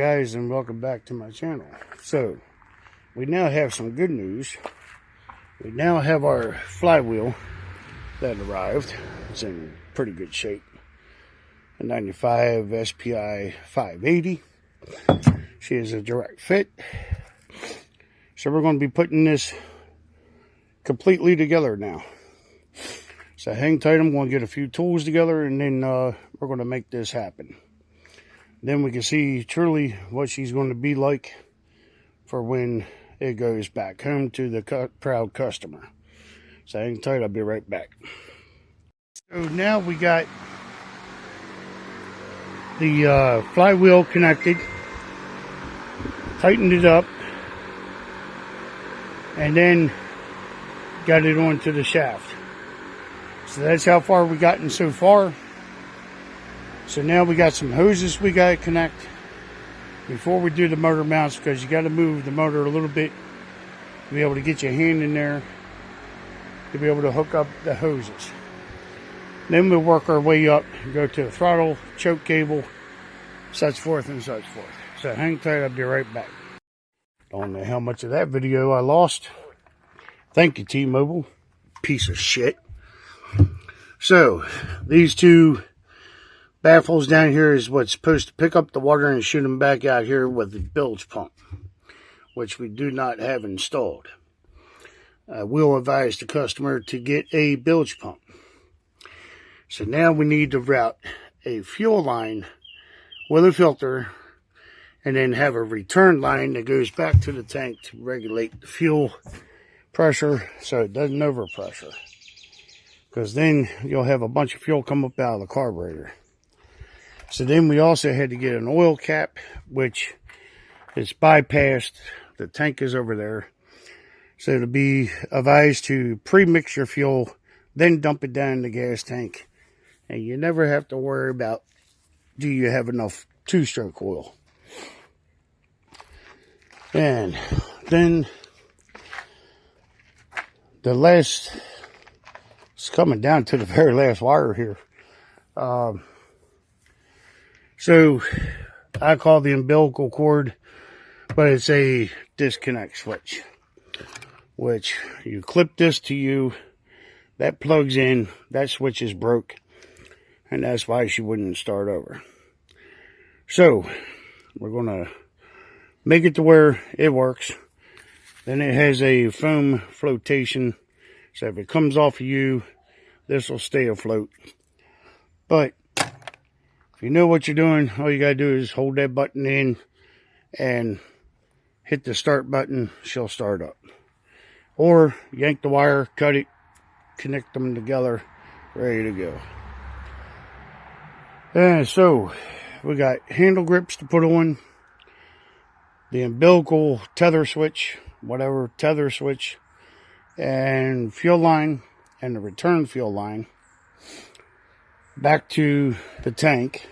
guys, and welcome back to my channel. So we now have some good news. We now have our flywheel that arrived. It's in pretty good shape. A 95 SPI 580. She is a direct fit. So we're going to be putting this completely together now. So hang tight, I'm going to get a few tools together, and then we're going to make this happen. Then we can see truly what she's going to be like for when it goes back home to the proud customer. So hang tight, I'll be right back. So now we got the flywheel connected, tightened it up, and then got it onto the shaft. So that's how far we gotten so far. So now we got some hoses we got to connect before we do the motor mounts, because you got to move the motor a little bit to be able to get your hand in there to be able to hook up the hoses. Then we'll work our way up and go to the throttle, choke cable, such forth and such forth. So hang tight, I'll be right back. Don't know how much of that video I lost. Thank you, T-Mobile. Piece of shit. So these two baffles down here is what's supposed to pick up the water and shoot them back out here with the bilge pump, which we do not have installed. I will advise the customer to get a bilge pump. So now we need to route a fuel line with a filter, and then have a return line that goes back to the tank to regulate the fuel pressure so it doesn't overpressure. Because then you'll have a bunch of fuel come up out of the carburetor. So then we also had to get an oil cap, which is bypassed. The tank is over there. So to be advised to pre-mix your fuel, then dump it down in the gas tank. And you never have to worry about, do you have enough two-stroke oil? And then the last, it's coming down to the very last wire here. So I call the umbilical cord, but it's a disconnect switch, which you clip this to you, that plugs in, that switch is broke, and that's why she wouldn't start over. So we're going to make it to where it works. Then it has a foam flotation, so if it comes off of you, this will stay afloat. But if you know what you're doing, all you gotta do is hold that button in and hit the start button, she'll start up. Or yank the wire, cut it, connect them together, ready to go. And so we got handle grips to put on, the umbilical tether switch, whatever tether switch, and fuel line, and the return fuel line back to the tank,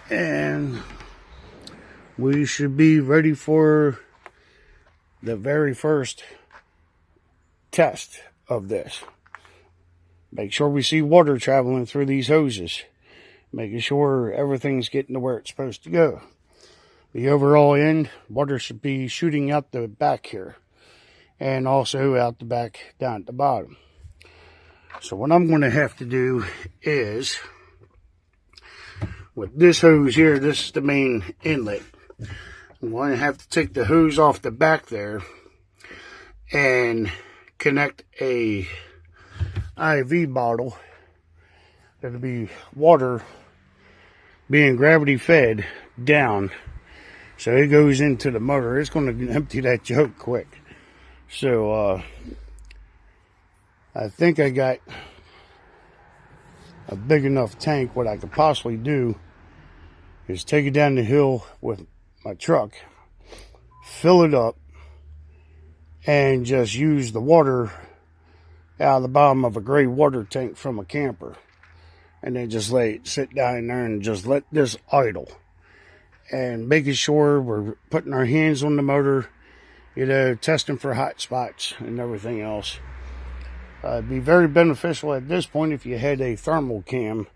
and we should be ready for the very first test of this. Make sure we see water traveling through these hoses, making sure everything's getting to where it's supposed to go. The overall end, water should be shooting out the back here, and also out the back down at the bottom. So what I'm going to have to do is, with this hose here, this is the main inlet. I'm going to have to take the hose off the back there and connect a IV bottle. That'll be water being gravity fed down. So it goes into the motor. It's going to empty that joke quick. So I think I got a big enough tank. What I could possibly do is take it down the hill with my truck, fill it up, and just use the water out of the bottom of a gray water tank from a camper, and then just let it sit down in there and just let this idle, and making sure we're putting our hands on the motor, you know, testing for hot spots and everything else. It'd be very beneficial at this point if you had a thermal cam,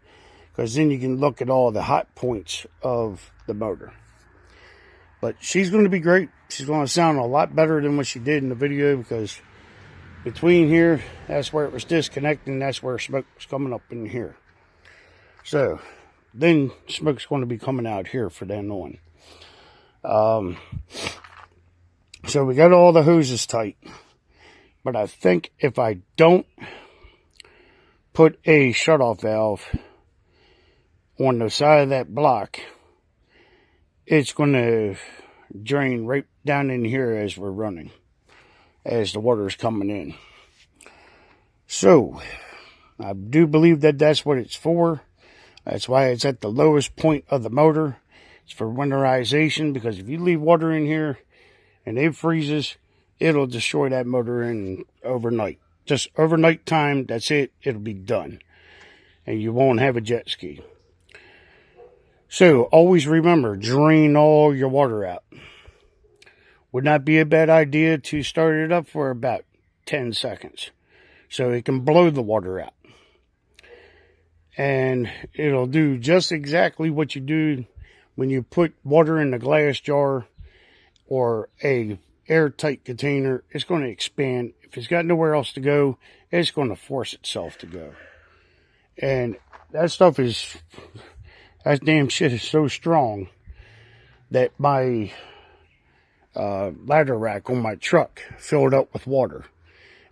because then you can look at all the hot points of the motor. But she's going to be great. She's going to sound a lot better than what she did in the video, because between here, that's where it was disconnecting. That's where smoke was coming up in here. So then smoke's going to be coming out here for then on. So we got all the hoses tight. But I think if I don't put a shutoff valve on the side of that block, it's going to drain right down in here as we're running, as the water is coming in. So I do believe that that's what it's for. That's why it's at the lowest point of the motor. It's for winterization, because if you leave water in here and it freezes, it'll destroy that motor in overnight. Just overnight time, that's it. It'll be done. And you won't have a jet ski. So always remember, drain all your water out. Would not be a bad idea to start it up for about 10 seconds. So it can blow the water out. And it'll do just exactly what you do when you put water in a glass jar or a airtight container. It's going to expand. If it's got nowhere else to go, it's going to force itself to go. And that stuff is, that damn shit is so strong that my ladder rack on my truck filled up with water.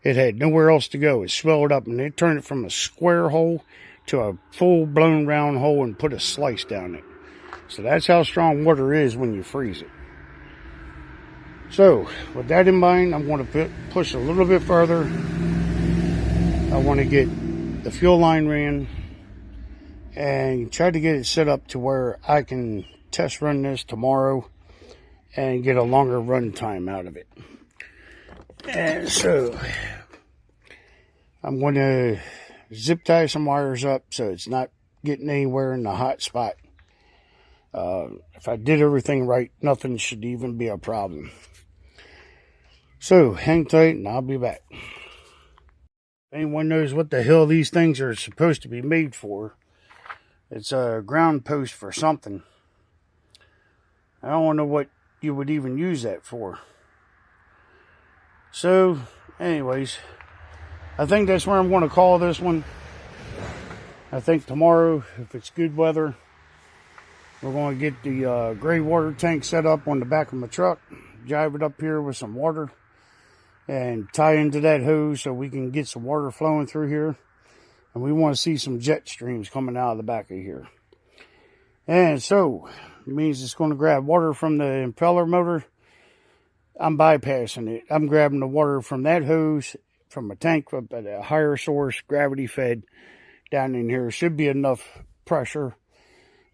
It had nowhere else to go. It swelled up, and they turned it from a square hole to a full-blown round hole and put a slice down it. So that's how strong water is when you freeze it. So, with that in mind, I'm going to push a little bit further. I want to get the fuel line ran and try to get it set up to where I can test run this tomorrow and get a longer run time out of it. And so, I'm going to zip tie some wires up so it's not getting anywhere in the hot spot. If I did everything right, nothing should even be a problem. So, hang tight and I'll be back. If anyone knows what the hell these things are supposed to be made for, it's a ground post for something. I don't know what you would even use that for. So, anyways, I think that's where I'm going to call this one. I think tomorrow, if it's good weather, we're going to get the gray water tank set up on the back of my truck, drive it up here with some water, and tie into that hose so we can get some water flowing through here. And we want to see some jet streams coming out of the back of here. And so, it means it's going to grab water from the impeller motor. I'm bypassing it. I'm grabbing the water from that hose, from a tank up at a higher source, gravity fed, down in here. Should be enough pressure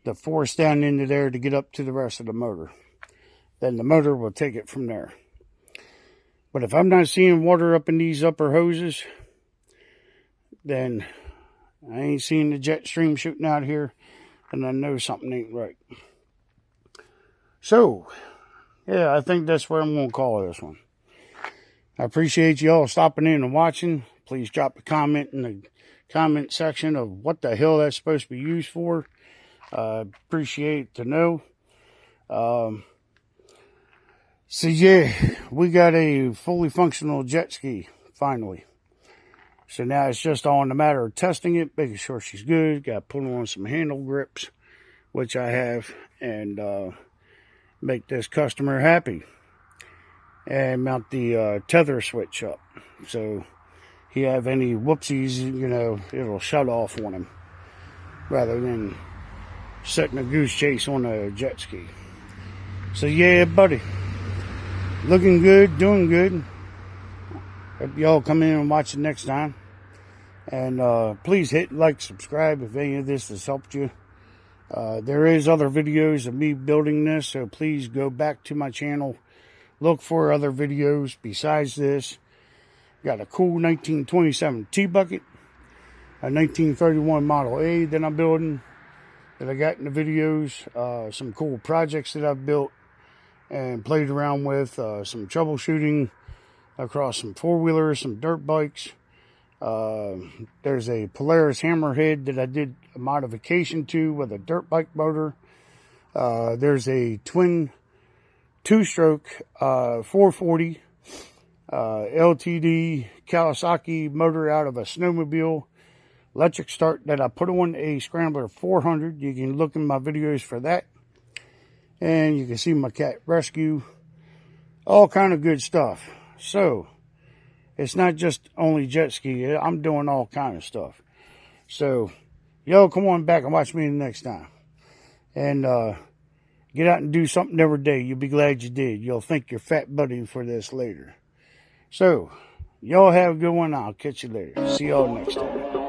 to force down into there to get up to the rest of the motor. Then the motor will take it from there. But if I'm not seeing water up in these upper hoses, then I ain't seeing the jet stream shooting out here, and I know something ain't right. So, yeah, I think that's where I'm going to call this one. I appreciate you all stopping in and watching. Please drop a comment in the comment section of what the hell that's supposed to be used for. Appreciate to know. So yeah, we got a fully functional jet ski, finally. So now it's just on the matter of testing it, making sure she's good. Got to put on some handle grips, which I have, and make this customer happy. And mount the tether switch up. So if you have any whoopsies, you know, it'll shut off on him, rather than setting a goose chase on a jet ski. So yeah, buddy. Looking good, doing good. Hope y'all come in and watch it next time. And please hit like, subscribe if any of this has helped you. There is other videos of me building this, so please go back to my channel. Look for other videos besides this. Got a cool 1927 T-bucket, a 1931 Model A that I'm building, that I got in the videos. Some cool projects that I've built and played around with. Some troubleshooting across some four-wheelers, some dirt bikes. There's a Polaris Hammerhead that I did a modification to with a dirt bike motor. There's a twin two-stroke 440 LTD Kawasaki motor out of a snowmobile electric start that I put on a Scrambler 400. You can look in my videos for that. And you can see my cat rescue. All kind of good stuff. So, it's not just only jet ski. I'm doing all kind of stuff. So, y'all come on back and watch me the next time. And get out and do something every day. You'll be glad you did. You'll thank your fat buddy for this later. So, y'all have a good one. I'll catch you later. See y'all next time.